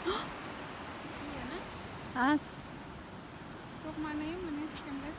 Iya na. As. Tuk mana yun mana kamera.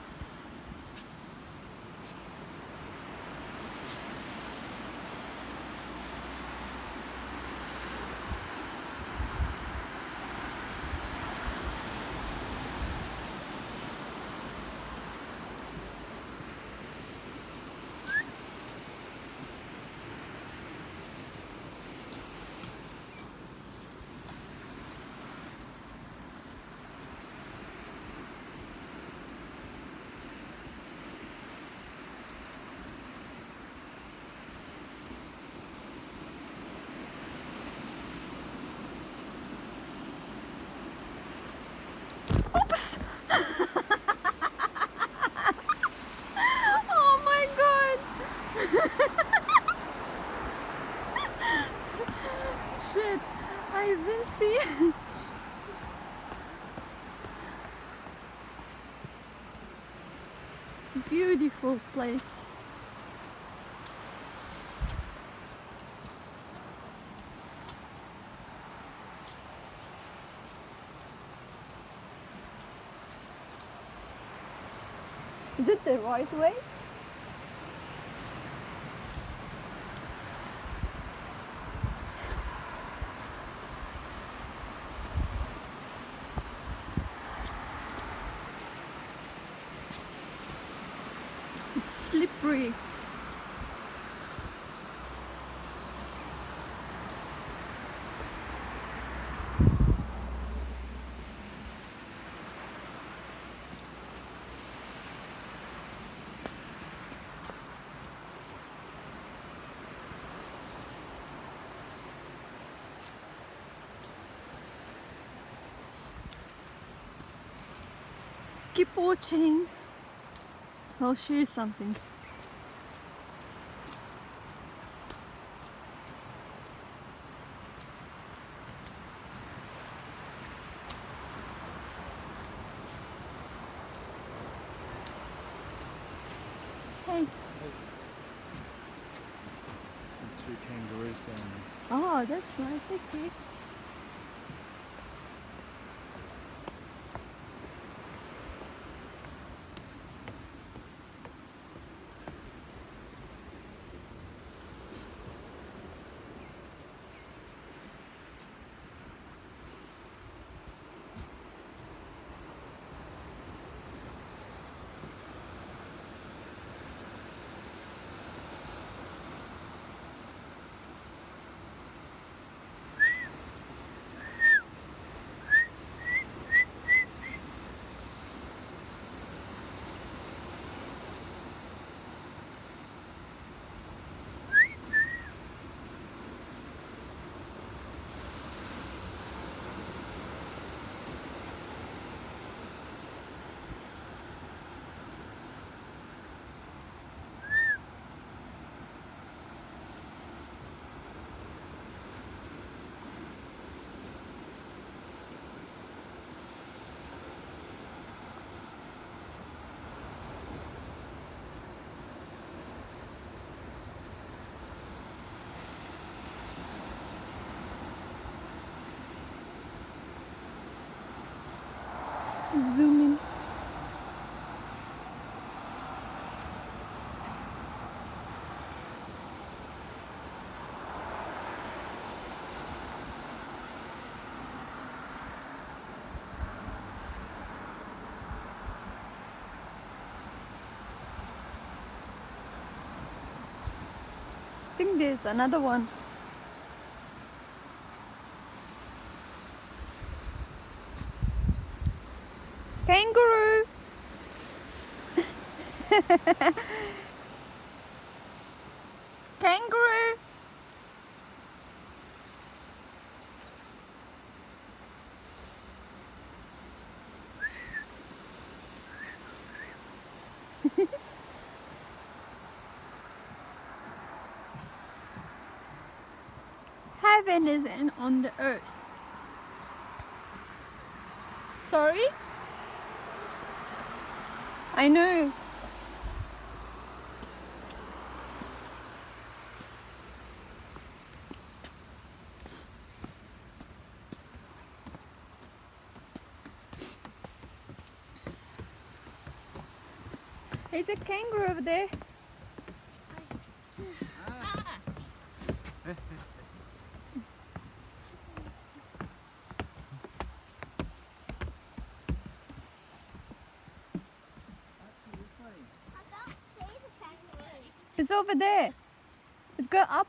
Oh my god! Shit, I didn't see it. Beautiful place. Is it the right way? It's slippery. Keep watching. I'll show you something. Hey. Some two kangaroos down there. Oh, that's nice. Okay. Zoom in. I think there's another one. Kangaroo! Kangaroo! Heaven is on the earth. Sorry? I know. There's a kangaroo over there. I can't see the kangaroo. It's over there. Let's go up.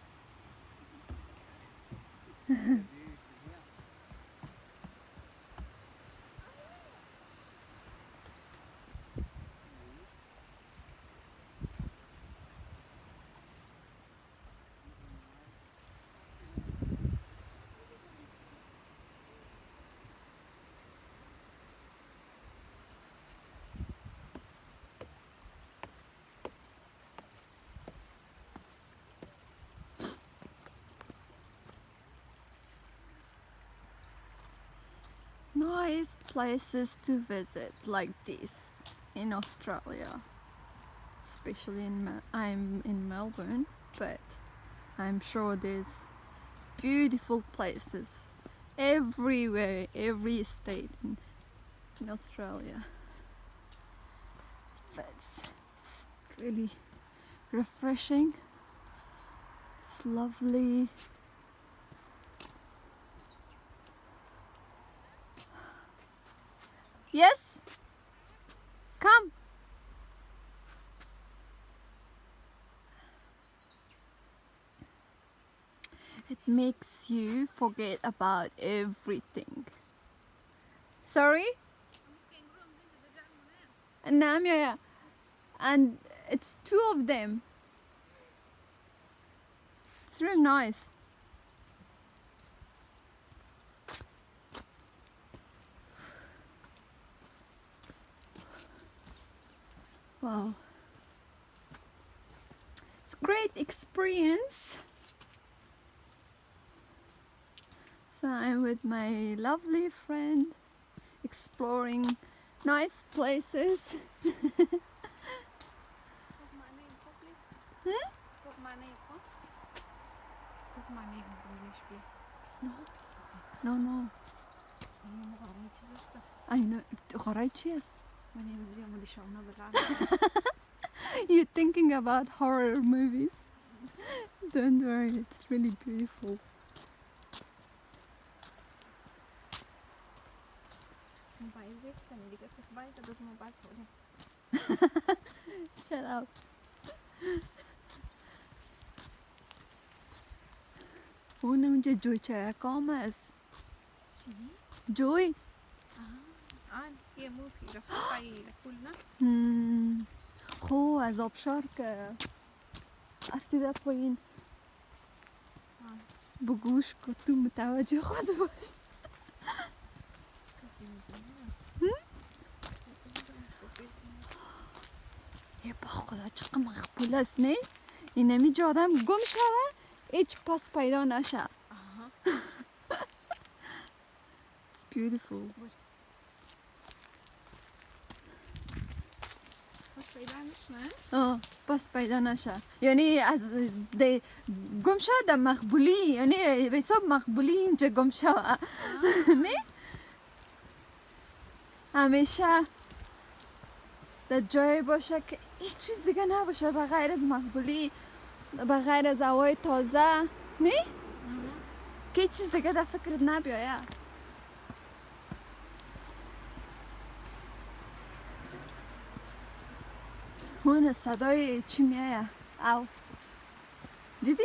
Nice places to visit like this in Australia, especially I'm in Melbourne, but I'm sure there's beautiful places everywhere, every state in Australia. But it's really refreshing. It's lovely. Yes? Come. It makes you forget about everything. Sorry? نعم يا and it's two of them. It's really nice. Wow. It's a great experience. So I'm with my lovely friend exploring nice places. Hmm? No, no. I know. Horror. You're thinking about horror movies. Don't worry, it's really beautiful. Shut up. اون اونجا جوی چه کام است جوی خو از آبشار که افتیده پایین بگوش که تو متوجه خود باش یه با خدا چقدر مقبول است نه این نمیجا آدم گم شده هیچ پس پیدا نشه It's beautiful. پس پیدا نشه یعنی از گم شده در مقبولی یعنی به حساب مقبولی اینجا گم شده نه همیشه در جای باشه که هیچ چیز دیگه نباشه بغیر از مقبولی بغیر از هوای تازه نه که هیچ چیز دیگه در فکرت نبیاید اون صدای چی میایه او دیدی؟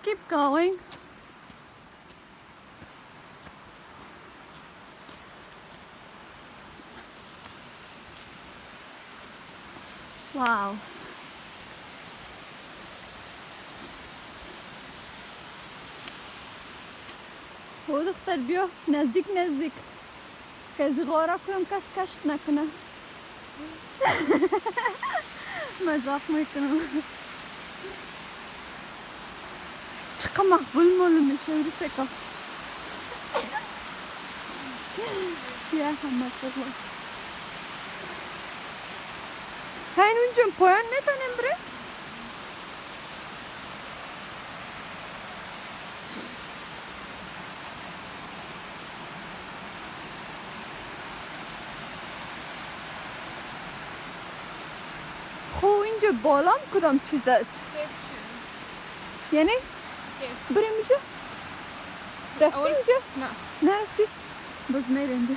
keep going. Wow. हो دختر بیا نزدیک نزدیک که از غارا کنم کس کشت نکنه مزاق میکنم چقدر مقبول معلوم میشه ورسه که بیا همه خوبه این اونجا پایان میتونیم بریم خو اینجا بالام کدام چیز است یعنی بریم اینجا رفتی اینجا نه نرفتی باز میرم اینجا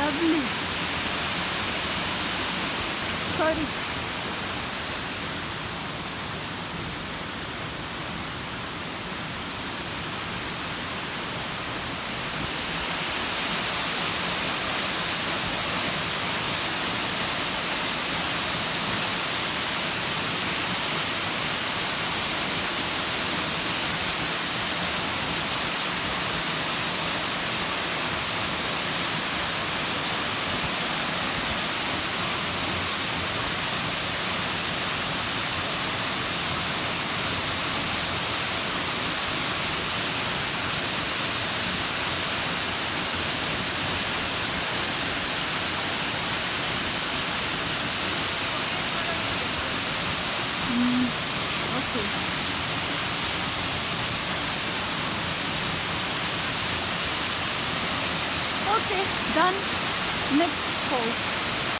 Lovely. Sorry. Okay, done. Next hole.